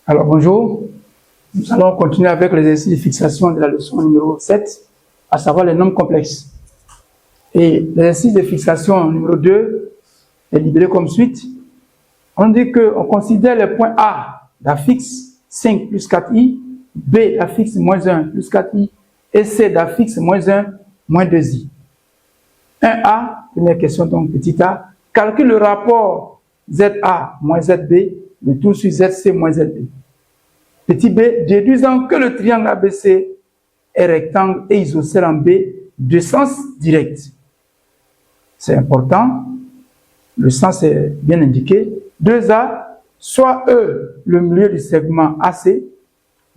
Alors bonjour, nous allons continuer avec l'exercice de fixation de la leçon numéro 7, à savoir les nombres complexes. Et l'exercice de fixation numéro 2 est libellé comme suit. On dit qu'on considère les points A d'affixe 5 plus 4i, B d'affixe moins 1 plus 4i, et C d'affixe moins 1 moins 2i. 1A, première question donc petit a, calcule le rapport ZA moins ZB, le tout sur ZC moins ZB. Petit b, déduisant que le triangle ABC est rectangle et isocèle en B de sens direct. C'est important, le sens est bien indiqué. 2A, soit E, le milieu du segment AC,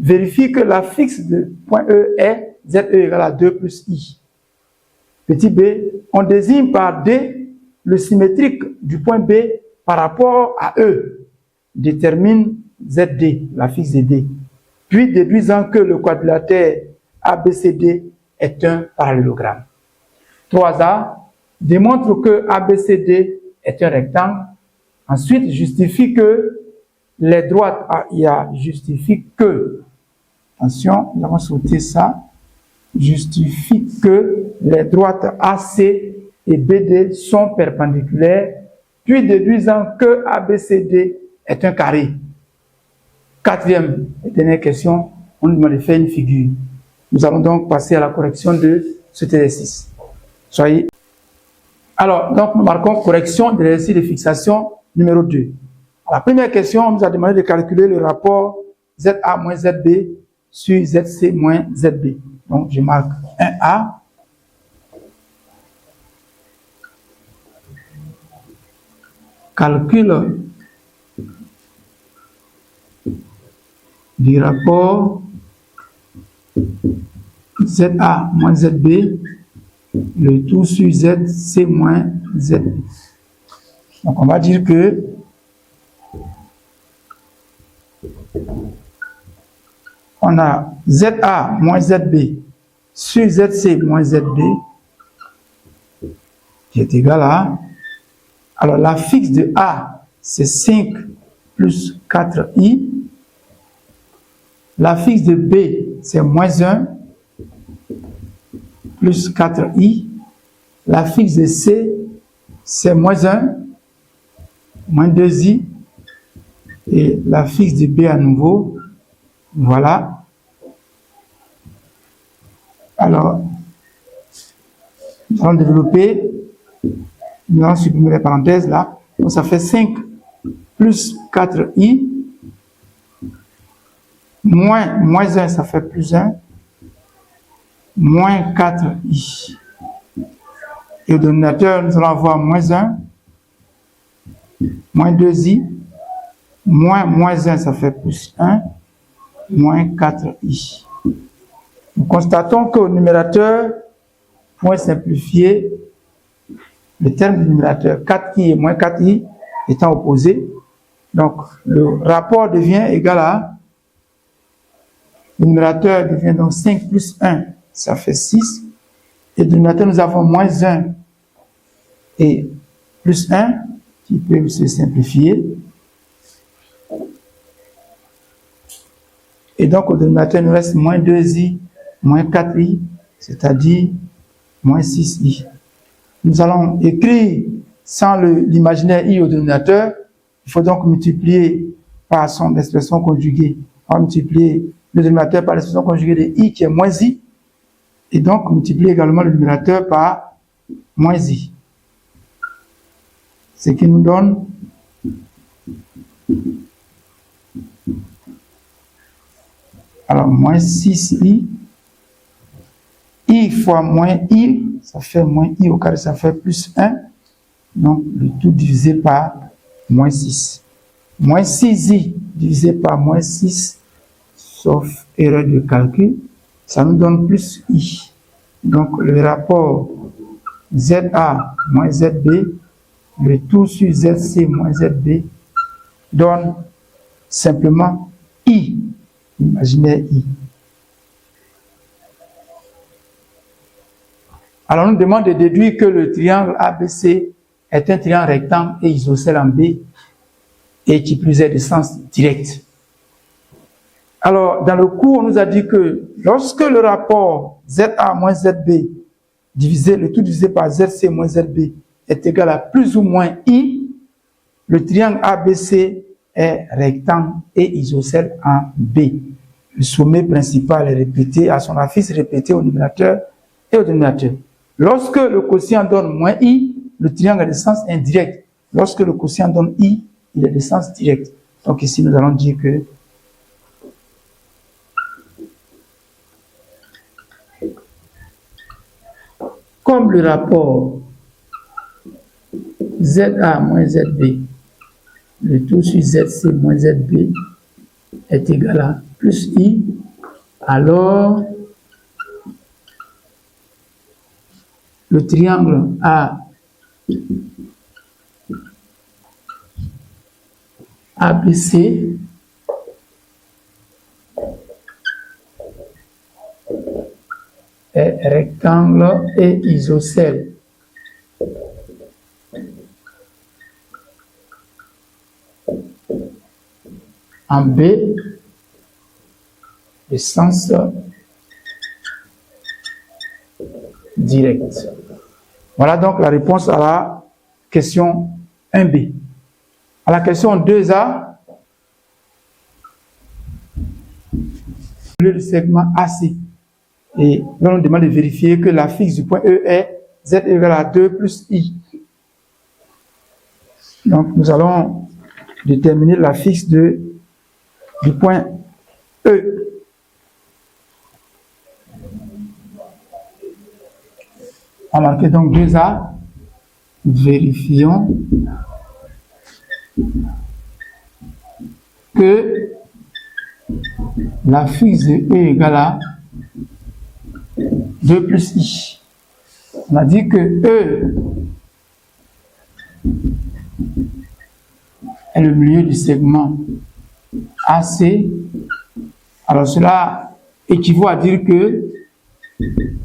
vérifie que l'affixe de point E est ZE égale à 2 plus I. Petit b, on désigne par D le symétrique du point B par rapport à E. Détermine ZD, l'affixe de D. Puis déduisant que le quadrilatère ABCD est un parallélogramme. 3A, démontre que ABCD est un rectangle. Ensuite, justifie que les droites AIA justifient que, attention, nous avons sauté ça, justifie que les droites AC et BD sont perpendiculaires, puis déduisant que ABCD est un carré. Quatrième et dernière question, on nous demande de faire une figure. Nous allons donc passer à la correction de cet exercice. Soyez. Alors, donc nous marquons correction de l'exercice de fixation numéro 2. À la première question, on nous a demandé de calculer le rapport ZA moins ZB sur ZC moins ZB. Donc, je marque 1A. Calcul du rapport ZA moins ZB, le tout sur ZC moins ZB. Donc, on va dire que on a ZA moins ZB sur ZC moins ZB qui est égal à, alors l'affixe de A c'est 5 plus 4i, l'affixe de B c'est moins 1 plus 4i, l'affixe de C c'est moins 1 moins 2i, et l'affixe de B à nouveau, voilà. Alors, nous allons développer, nous allons supprimer les parenthèses là, donc ça fait 5 plus 4i, moins 1 ça fait plus 1, moins 4i. Et au dénominateur, nous allons avoir moins 1, moins 2i, moins 1 ça fait plus 1, moins 4i. Nous constatons qu'au numérateur, point simplifié, le terme du numérateur 4i et moins 4i étant opposés, donc le rapport devient égal à, le numérateur devient donc 5 plus 1, ça fait 6, et le dénominateur nous avons moins 1 et plus 1, qui peut se simplifier. Et donc, au dénominateur, il nous reste moins 2i, moins 4i, c'est-à-dire moins 6i. Nous allons écrire sans l'imaginaire i au dénominateur. Il faut donc multiplier par son expression conjuguée. On va multiplier le dénominateur par l'expression conjuguée de i qui est moins i. Et donc, multiplier également le numérateur par moins i. Ce qui nous donne alors moins 6i, i fois moins i, ça fait moins i au carré, ça fait plus 1, donc le tout divisé par moins 6. Moins 6i divisé par moins 6, sauf erreur de calcul, ça nous donne plus i. Donc le rapport ZA moins ZB, le tout sur ZC moins ZB, donne simplement i. Imaginez I. Alors, on nous demande de déduire que le triangle ABC est un triangle rectangle et isocèle en B et qui plus est de sens direct. Alors, dans le cours, on nous a dit que lorsque le rapport ZA moins ZB divisé, le tout divisé par ZC moins ZB est égal à plus ou moins I, le triangle ABC est rectangle et isocèle en B. Le sommet principal est répété à son affiche répété au numérateur et au dénominateur. Lorsque le quotient donne moins I, le triangle est de sens indirect. Lorsque le quotient donne I, il est de sens direct. Donc ici, nous allons dire que comme le rapport ZA moins ZB, le tout sur ZC moins ZB est égal à plus I, alors le triangle ABC est rectangle et isocèle. En B, le sens direct. Voilà donc la réponse à la question 1B. À la question 2A, le segment AC. Et là, on demande de vérifier que la fixe du point E est Z égale à 2 plus I. Donc, nous allons déterminer la fixe du point E. On va marquer donc 2A. Vérifions que la fixe de E égale à 2 plus I. On a dit que E est le milieu du segment AC. Alors cela équivaut à dire que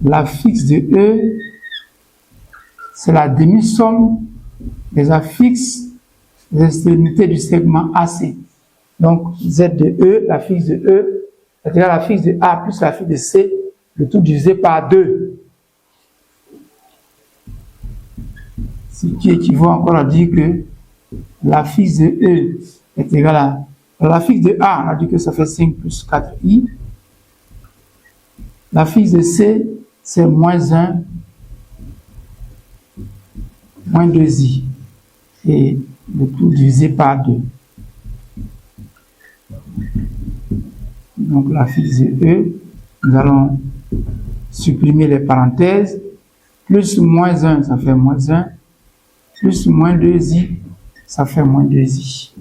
la fixe de E, c'est la demi-somme des affixes des extrémités du segment AC. Donc Z de E, la fixe de E, est égale à la fixe de A plus la fixe de C, le tout divisé par 2. Ce qui équivaut encore à dire que la fixe de E est égale à la fixe de A, on a dit que ça fait 5 plus 4i. La fixe de C, c'est moins 1, moins 2i. Et le tout divisé par 2. Donc la fixe de E, nous allons supprimer les parenthèses. Plus moins 1, ça fait moins 1. Plus moins 2i, ça fait moins 2i.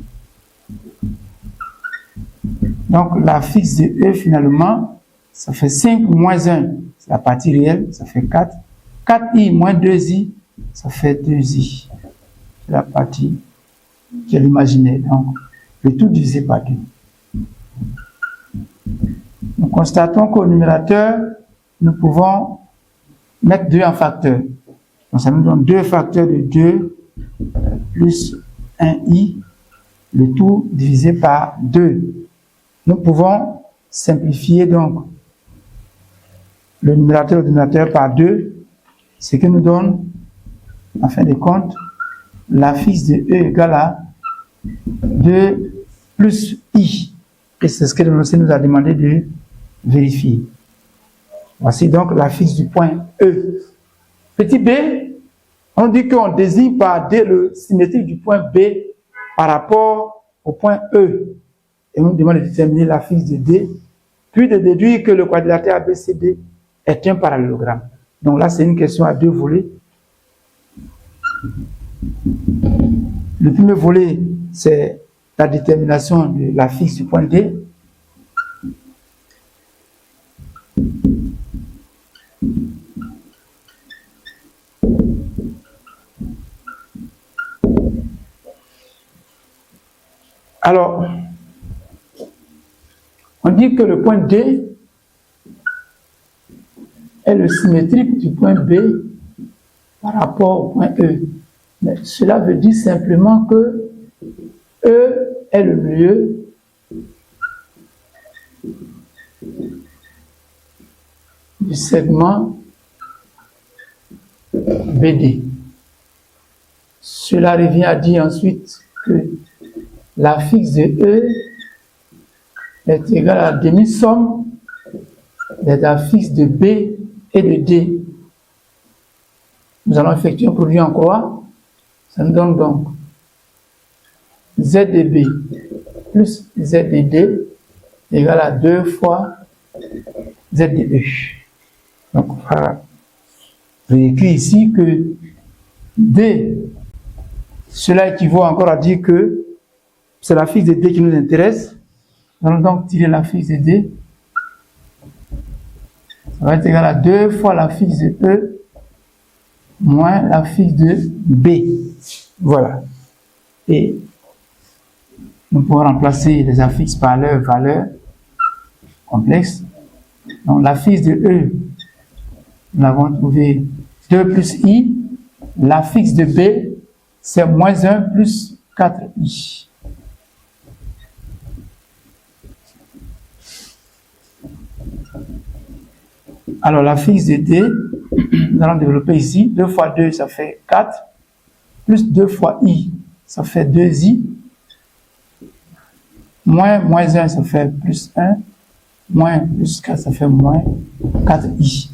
Donc la fixe de E finalement, ça fait 5 moins 1, c'est la partie réelle, ça fait 4. 4i moins 2i, ça fait 2i. C'est la partie qui est l'imaginaire. Donc le tout divisé par 2. Nous constatons qu'au numérateur, nous pouvons mettre 2 en facteur. Donc ça nous donne 2 facteurs de 2 plus 1i, le tout divisé par 2. Nous pouvons simplifier donc le numérateur et le dénominateur par 2, ce qui nous donne, en fin de compte, la fixe de E égale à 2 plus I. Et c'est ce que le monsieur nous a demandé de vérifier. Voici donc la fixe du point E. Petit b, on dit qu'on désigne par D le symétrique du point B par rapport au point E. Et on nous demande de déterminer la fixe de D, puis de déduire que le quadrilatère ABCD est un parallélogramme. Donc là, c'est une question à 2 volets. Le premier volet, c'est la détermination de la fixe du point D. Alors, on dit que le point D est le symétrique du point B par rapport au point E. Mais cela veut dire simplement que E est le milieu du segment BD. Cela revient à dire ensuite que la fixe de E est égale à la demi-somme des affixes de B et de D. Nous allons effectuer un produit en quoi? Ça nous donne donc Z de B plus Z de D égale à 2 fois Z de E. Donc, on va réécrire ici que D, cela équivaut encore à dire que c'est la fixe de D qui nous intéresse. Nous allons donc tirer la fixe de D. Ça va être égal à 2 fois la fixe de E moins la fixe de B. Voilà. Et nous pouvons remplacer les affixes par leur valeur complexe. Donc la fixe de E, nous avons trouvé 2 plus I. La fixe de B, c'est moins 1 plus 4I. Alors la fixe de D, nous allons développer ici. 2 fois 2, ça fait 4. Plus 2 fois I, ça fait 2I. Moins 1, ça fait plus 1. Moins plus 4, ça fait moins 4I.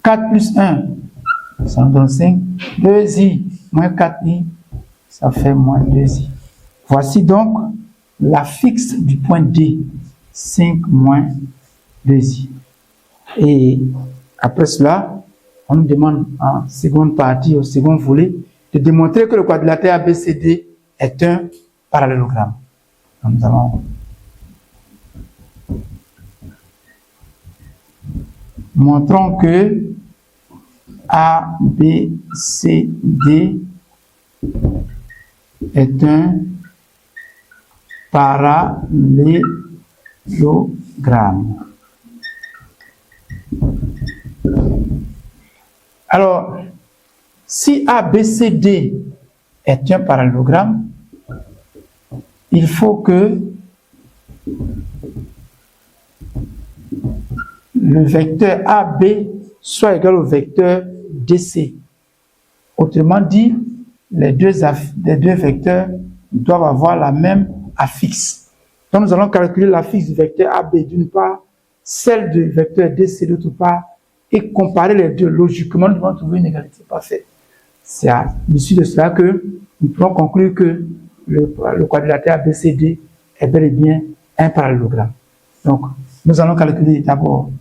4 plus 1, ça nous donne 5. 2I moins 4I, ça fait moins 2I. Voici donc la fixe du point D, 5 moins 2I. Et après cela, on nous demande en seconde partie, au second volet, de démontrer que le quadrilatère ABCD est un parallélogramme. Donc, nous allons montrons que ABCD est un parallélogramme. Alors, si ABCD est un parallélogramme, il faut que le vecteur AB soit égal au vecteur DC. Autrement dit, les deux vecteurs doivent avoir la même affixe. Donc nous allons calculer l'affixe du vecteur AB d'une part, celle du vecteur DC d'autre part, et comparer les deux. Logiquement, nous devons trouver une égalité parfaite. C'est à l'issue de cela que nous pouvons conclure que le quadrilatère ABCD est bel et bien un parallélogramme. Donc, nous allons calculer d'abord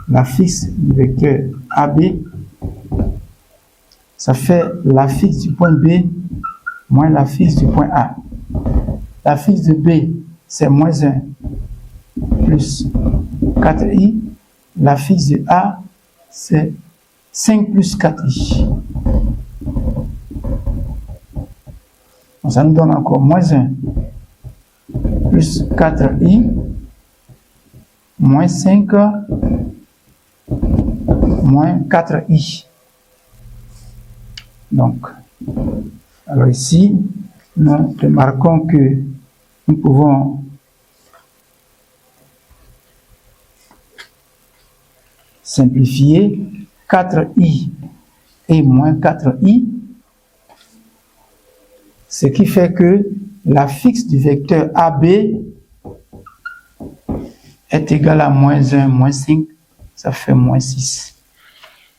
l'affixe du vecteur AB. Ça fait l'affixe du point B moins l'affixe du point A. L'affixe de B, c'est moins 1 plus 4i. L'affixe de A, c'est 5 plus 4i. Donc, ça nous donne encore moins 1 plus 4i moins 5 moins 4i. Donc, alors ici, nous remarquons que nous pouvons simplifier 4i et moins 4i, ce qui fait que l'affixe du vecteur AB est égal à moins 1, moins 5, ça fait moins 6.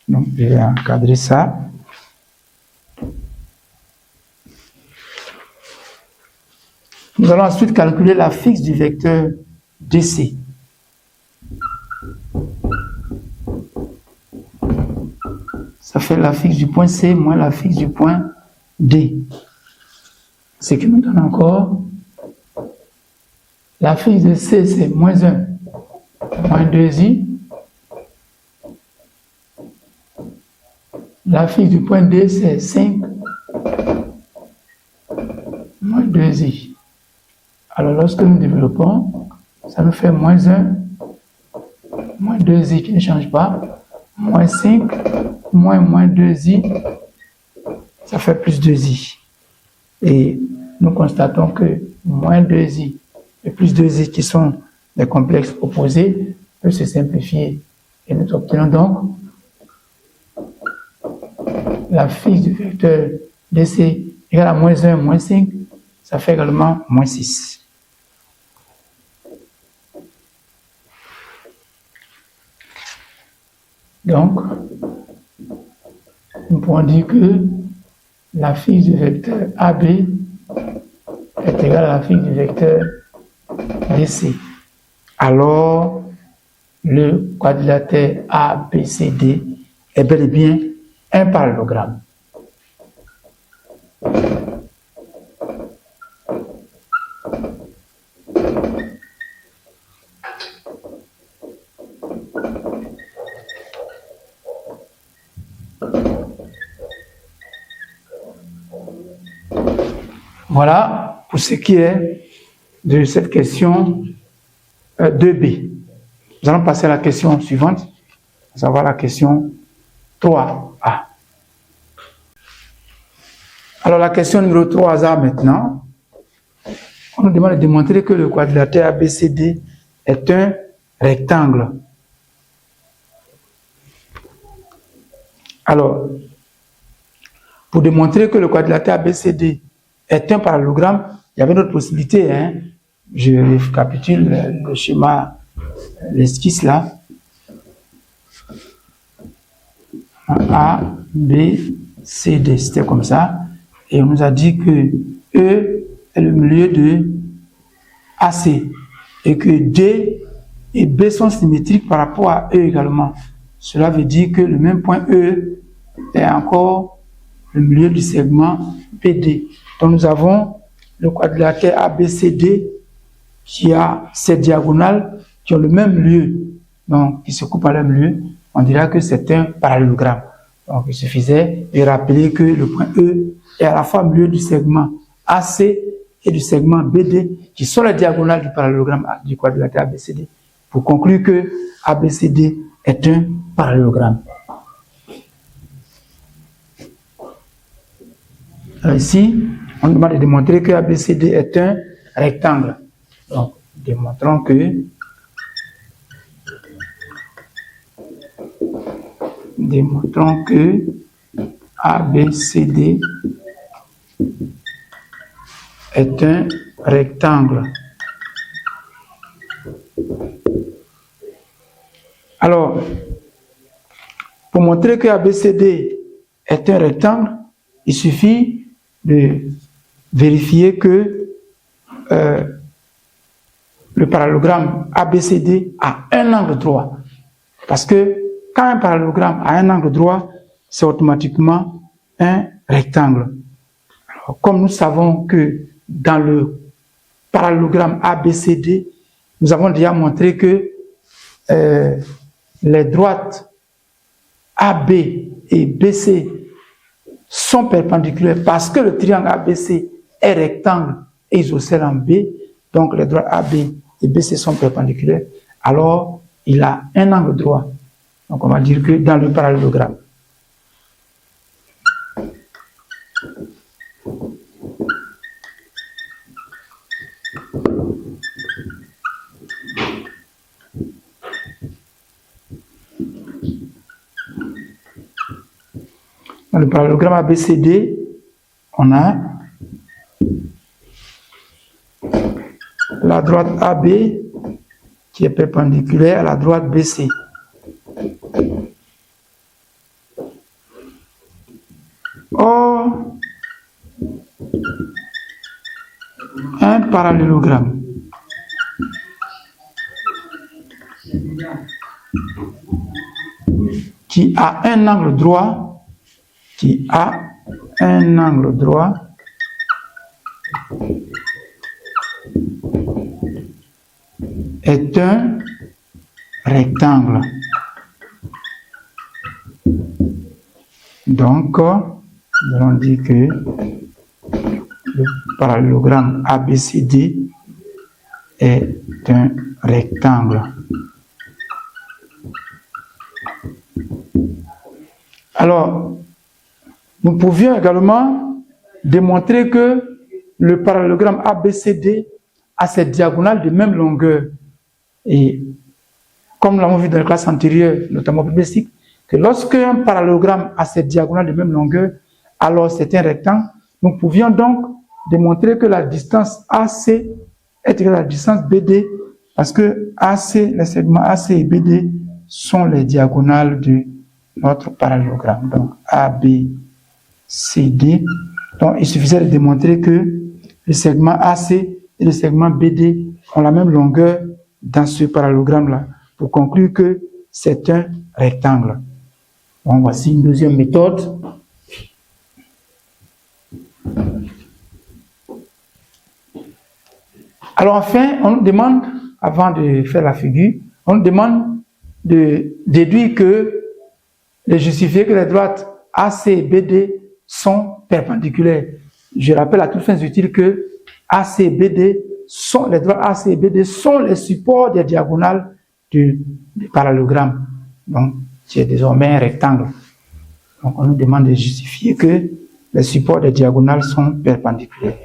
Donc, je vais encadrer ça. Nous allons ensuite calculer l'affixe du vecteur DC. Ça fait l'affixe du point C moins l'affixe du point D. Ce qui nous donne encore l'affixe de C, c'est moins 1, moins 2i. L'affixe du point D, c'est 5, moins 2i. Alors, lorsque nous développons, ça nous fait moins 1, moins 2i qui ne change pas, moins 5, moins 2i, ça fait plus 2i. Et nous constatons que moins 2i et plus 2i qui sont des complexes opposés peut se simplifier. Et nous obtenons donc la fixe du vecteur DC égale à moins 1, moins 5, ça fait également moins 6. Donc, nous pouvons dire que la fixe du vecteur AB est égale à la fixe du vecteur DC. Alors, le quadrilatère ABCD est bel et bien un parallélogramme. Voilà pour ce qui est de cette question 2b. Nous allons passer à la question suivante, à savoir la question 3a. Alors la question numéro 3a maintenant, on nous demande de démontrer que le quadrilatère ABCD est un rectangle. Alors, pour démontrer que le quadrilatère ABCD est un parallélogramme, il y avait une autre possibilité. Je récapitule le schéma, l'esquisse là. A, B, C, D, c'était comme ça. Et on nous a dit que E est le milieu de AC et que D et B sont symétriques par rapport à E également. Cela veut dire que le même point E est encore le milieu du segment PD. Donc nous avons le quadrilatère ABCD qui a ces diagonales qui ont le même lieu, donc qui se coupent à leur lieu. On dira que c'est un parallélogramme. Donc il suffisait de rappeler que le point E est à la fois au milieu du segment AC et du segment BD qui sont les diagonales du parallélogramme du quadrilatère ABCD pour conclure que ABCD est un parallélogramme. Alors ici, on nous demande de démontrer que ABCD est un rectangle. Donc, démontrons que ABCD est un rectangle. Alors, pour montrer que ABCD est un rectangle, il suffit de vérifier que le parallélogramme ABCD a un angle droit. Parce que quand un parallélogramme a un angle droit, c'est automatiquement un rectangle. Alors, comme nous savons que dans le parallélogramme ABCD, nous avons déjà montré que les droites AB et BC sont perpendiculaires parce que le triangle ABC est rectangle et isocèle en B, donc les droites AB et BC sont perpendiculaires, alors il a un angle droit. Donc on va dire que dans le parallélogramme. Dans le parallélogramme ABCD, on a la droite AB qui est perpendiculaire à la droite BC. Or, un parallélogramme qui a un angle droit, est un rectangle. Donc, nous allons dire que le parallélogramme ABCD est un rectangle. Alors, nous pouvions également démontrer que le parallélogramme ABCD a cette diagonale de même longueur. Et comme nous l'avons vu dans les classes antérieures, notamment publicistique, que lorsque un parallélogramme a cette diagonale de même longueur, alors c'est un rectangle. Nous pouvions donc démontrer que la distance AC est égale à la distance BD, parce que AC, les segments AC et BD sont les diagonales de notre parallélogramme. Donc ABCD. Donc il suffisait de démontrer que les segments AC et le segment BD ont la même longueur dans ce parallélogramme-là, pour conclure que c'est un rectangle. Bon, voici une deuxième méthode. Alors enfin, on nous demande, avant de faire la figure, on nous demande de déduire que, de justifier que les droites AC et BD sont perpendiculaires. Je rappelle à toutes fins utiles que AC et BD sont, les droites AC et BD sont les supports des diagonales du parallélogramme. Donc, c'est désormais un rectangle. Donc, on nous demande de justifier que les supports des diagonales sont perpendiculaires.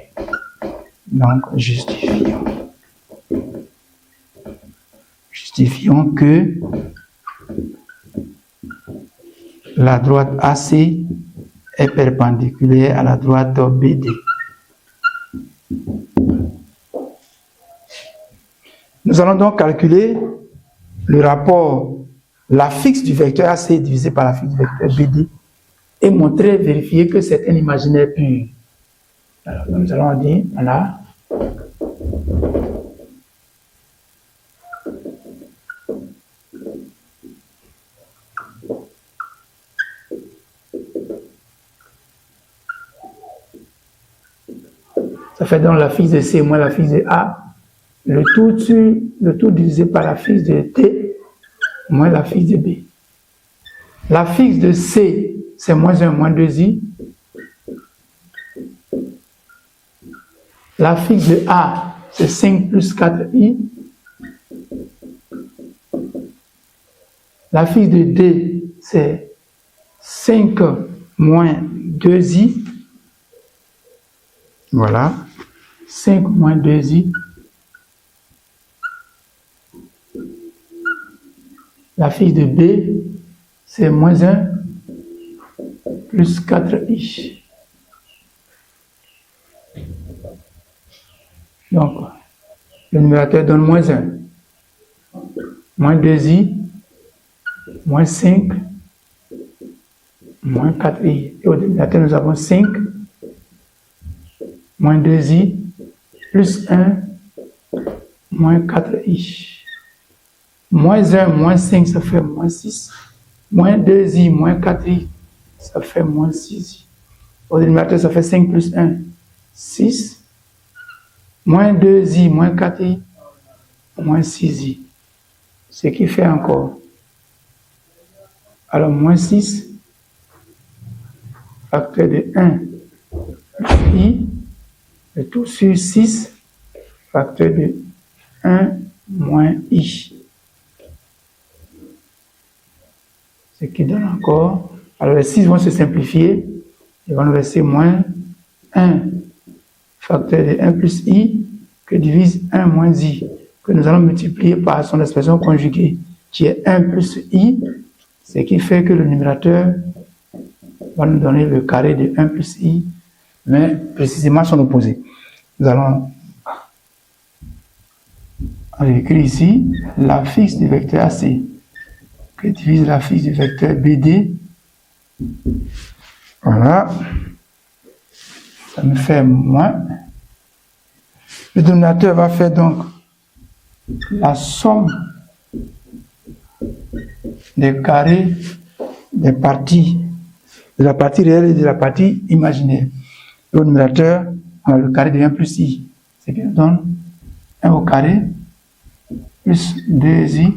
Donc, justifions que la droite AC est perpendiculaire à la droite BD. Nous allons donc calculer le rapport la fixe du vecteur AC divisé par la fixe du vecteur BD et vérifier que c'est un imaginaire pur. Alors, nous allons dire, voilà. Ça fait donc la fixe de C moins la fixe de A, le tout divisé par la fixe de T moins la fixe de B. La fixe de C, c'est moins 1 moins 2i. La fixe de A, c'est 5 plus 4i. La fixe de D, c'est 5 moins 2i. Voilà. 5 moins 2i. La fixe de B, c'est moins 1 plus 4i. Donc, le numérateur donne moins 1. Moins 2i, moins 5, moins 4i. Et au dénominateur, nous avons 5, moins 2i, plus 1, moins 4i. Moins 1, moins 5, ça fait moins 6. Moins 2i, moins 4i, ça fait moins 6i. Au dénominateur, ça fait 5 plus 1, 6. Moins 2i, moins 4i, moins 6i. Ce qui fait encore. Alors, moins 6, facteur de 1 plus i, le tout sur 6, facteur de 1 moins i. Ce qui donne encore. Alors, les 6 vont se simplifier. Ils vont nous rester moins 1 facteur de 1 plus i que divise 1 moins i, que nous allons multiplier par son expression conjuguée, qui est 1 plus i, ce qui fait que le numérateur va nous donner le carré de 1 plus i, mais précisément son opposé. Nous allons écrire ici la fixe du vecteur AC, que divise la fixe du vecteur BD. Voilà. Ça me fait moins. Le dénominateur va faire donc la somme des carrés des parties, de la partie réelle et de la partie imaginaire. Le numérateur, on a le carré de 1 plus i, ce qui nous donne 1 au carré plus 2i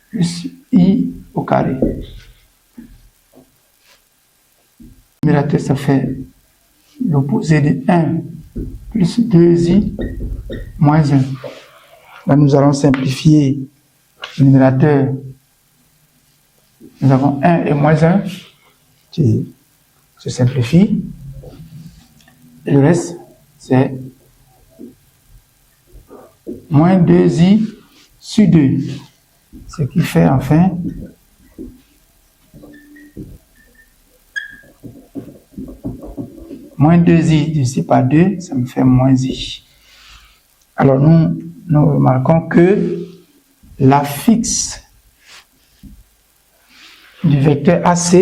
plus i au carré. Le numérateur, ça fait l'opposé de 1 plus 2i moins 1. Là, nous allons simplifier le numérateur. Nous avons 1 et moins 1 qui se simplifie. Et le reste c'est moins 2i sur 2. Ce qui fait enfin moins 2i divisé par 2, ça me fait moins i. Alors nous remarquons que la fixe du vecteur AC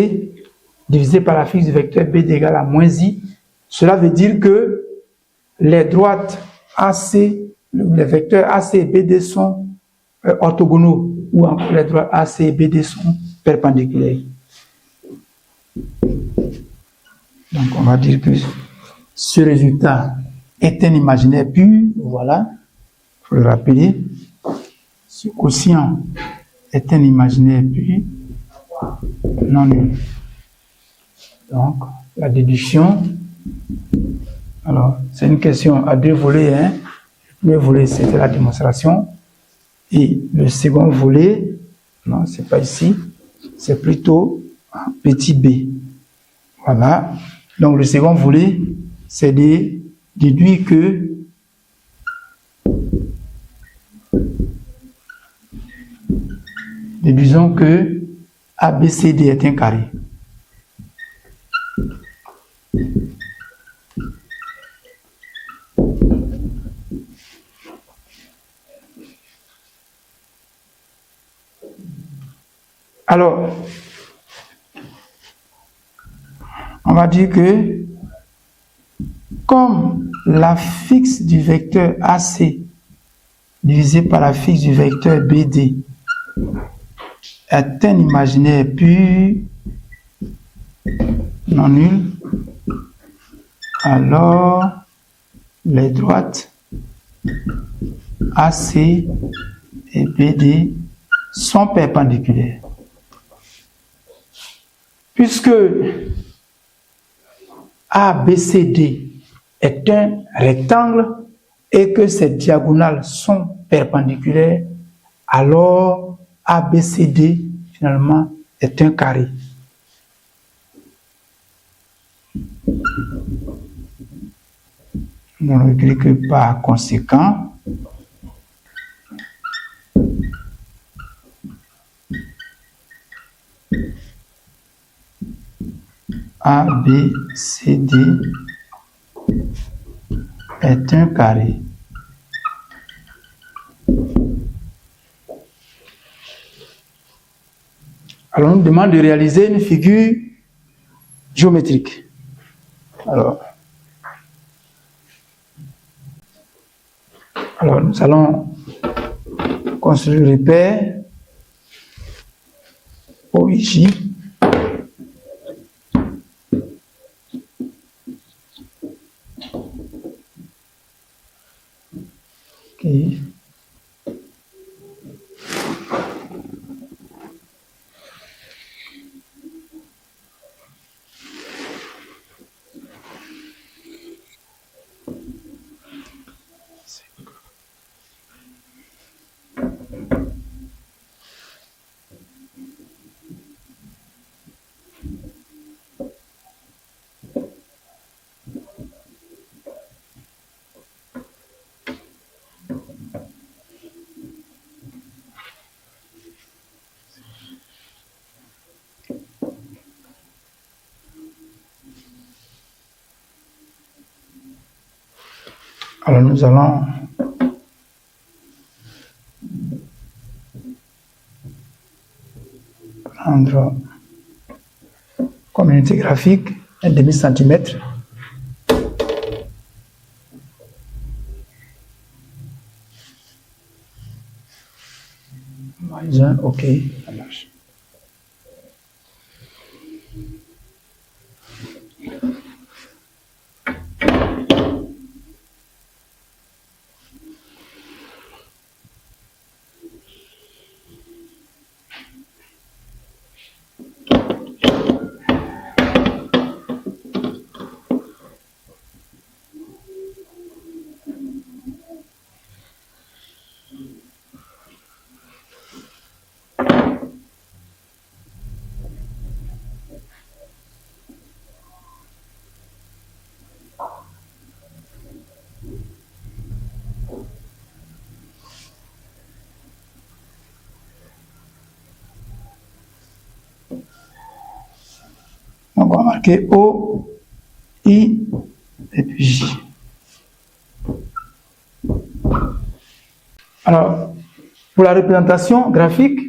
divisé par la fixe du vecteur BD égale à moins i. Cela veut dire que les droites AC, les vecteurs AC et BD sont orthogonaux, ou encore les droites AC et BD sont perpendiculaires. Donc on va dire que ce résultat est un imaginaire pur, voilà, il faut le rappeler. Ce quotient est un imaginaire pur, non nul. Donc la déduction, alors c'est une question à deux volets, hein. Le premier volet c'était la démonstration, et le second volet, non c'est pas ici, c'est plutôt un petit b. Voilà, donc le second volet c'est de déduire que déduisons que ABCD est un carré. Alors, on va dire que comme la fixe du vecteur AC divisé par la fixe du vecteur BD est un imaginaire pur, non nul, alors les droites AC et BD sont perpendiculaires. Puisque ABCD est un rectangle et que ses diagonales sont perpendiculaires, alors ABCD finalement est un carré. On ne écrit que par conséquent, ABCD est un carré. Alors, on nous demande de réaliser une figure géométrique. Alors, nous allons construire le repère OIJ. Okay. Alors nous allons prendre comme unité graphique un demi-centimètre. OK, ça marche. Donc, on va marquer O, I, et puis J. Alors, pour la représentation graphique,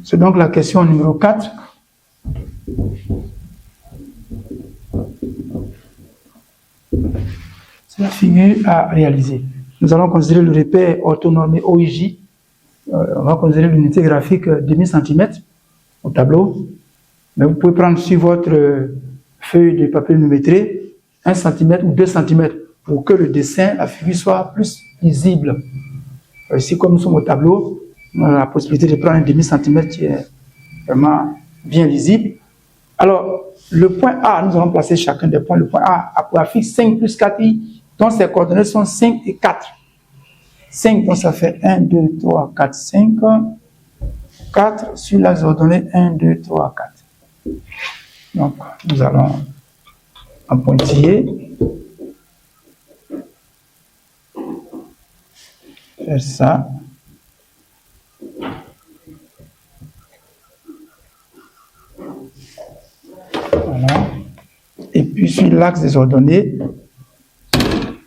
c'est donc la question numéro 4. C'est la figure à réaliser. Nous allons considérer le repère orthonormé OIJ. On va considérer l'unité graphique demi-centimètre au tableau. Mais vous pouvez prendre sur votre feuille de papier millimétré 1 cm ou 2 cm pour que le dessin, la figure soit plus lisible. Ici, comme nous sommes au tableau, on a la possibilité de prendre un demi-centimètre qui est vraiment bien lisible. Alors, le point A, nous allons placer chacun des points. Le point A a pour affixe 5 plus 4i, dont ses coordonnées sont 5 et 4. 5, donc ça fait 1, 2, 3, 4, 5. 4 sur l'axe ordonné 1, 2, 3, 4. Donc, nous allons en pointiller faire ça. Voilà. Et puis sur l'axe des ordonnées,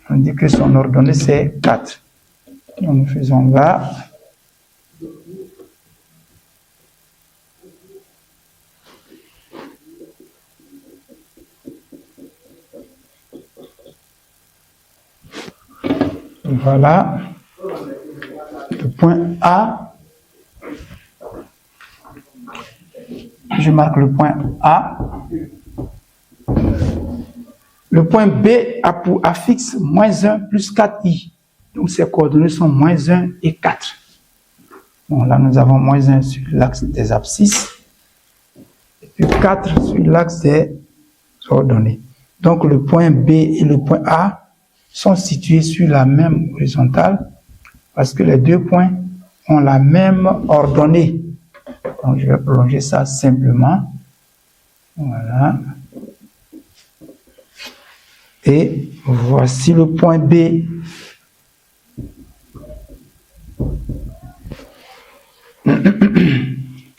on dit que son ordonnée c'est 4. Donc nous faisons là. Voilà. Le point A. Je marque le point A. Le point B a pour affixe moins 1 plus 4i. Donc ses coordonnées sont moins 1 et 4. Bon, là nous avons moins 1 sur l'axe des abscisses. Et puis 4 sur l'axe des ordonnées. Donc le point B et le point A sont situés sur la même horizontale parce que les deux points ont la même ordonnée. Donc je vais prolonger ça simplement. Voilà. Et voici le point B.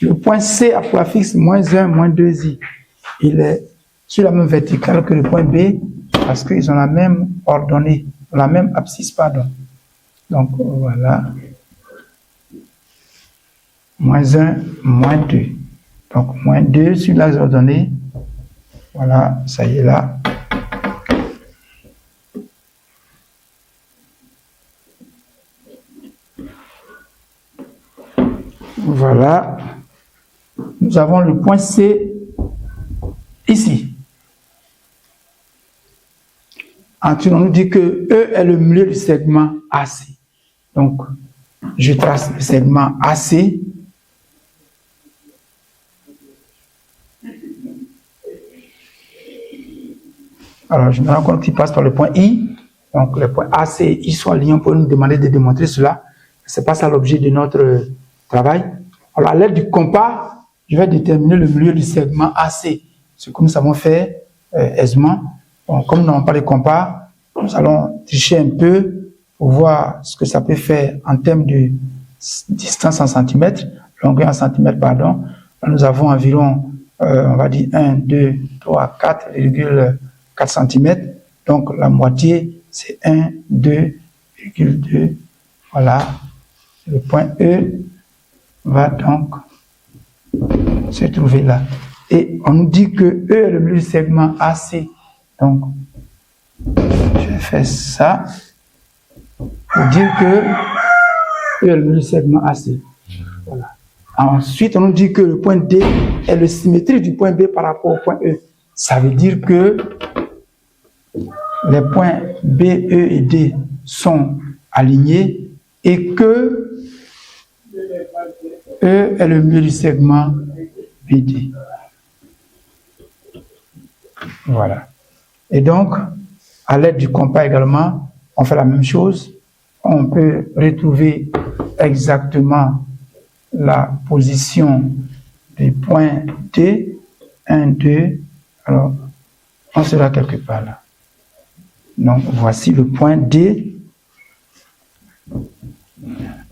Le point C a pour affixe moins 1, moins 2i. Il est sur la même verticale que le point B parce qu'ils ont la même ordonnée, la même abscisse, pardon. Donc voilà. Moins 1, moins 2. Donc moins 2 sur l'axe ordonné. Voilà, ça y est là. Voilà. Nous avons le point C ici. Ensuite, on nous dit que E est le milieu du segment AC. Donc, je trace le segment AC. Alors, je me rends compte qu'il passe par le point I. Donc, les points AC et I sont liés. On peut nous demander de démontrer cela. Ce n'est pas ça l'objet de notre travail. Alors, à l'aide du compas, je vais déterminer le milieu du segment AC. Ce que nous savons faire aisément. Bon, comme nous n'avons pas de compas, nous allons tricher un peu pour voir ce que ça peut faire en termes de distance en centimètres, longueur en centimètres, pardon. Là, nous avons environ, on va dire 1, 2, 3, 4,4 cm. Donc, la moitié, c'est 1, 2,2. Voilà. Le point E va donc se trouver là. Et on nous dit que E est le milieu du segment AC. Donc, je vais faire ça pour dire que E est le milieu du segment AC. Voilà. Ensuite, on nous dit que le point D est le symétrique du point B par rapport au point E. Ça veut dire que les points B, E et D sont alignés et que E est le milieu du segment BD. Voilà. Et donc, à l'aide du compas également, on fait la même chose. On peut retrouver exactement la position des points D, 1, 2. Alors, on sera quelque part là. Donc, voici le point D.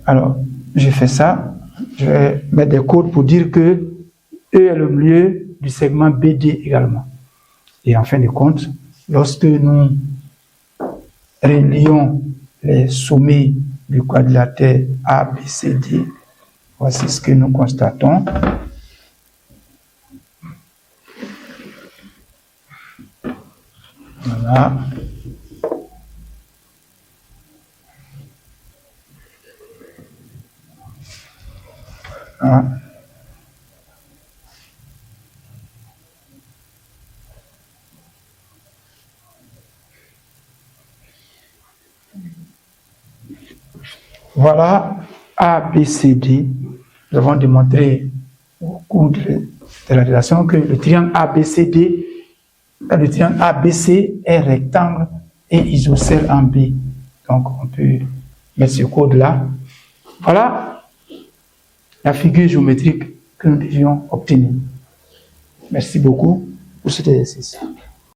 Alors, je fais ça. Je vais mettre des codes pour dire que E est le milieu du segment BD également. Et en fin de compte, lorsque nous relions les sommets du quadrilatère ABCD, voici ce que nous constatons. Voilà. Voilà. Voilà ABCD. Nous avons démontré au cours de la relation que le triangle ABCD, le triangle ABC est rectangle et isocèle en B. Donc on peut mettre ce code-là. Voilà la figure géométrique que nous devions obtenir. Merci beaucoup pour cet exercice.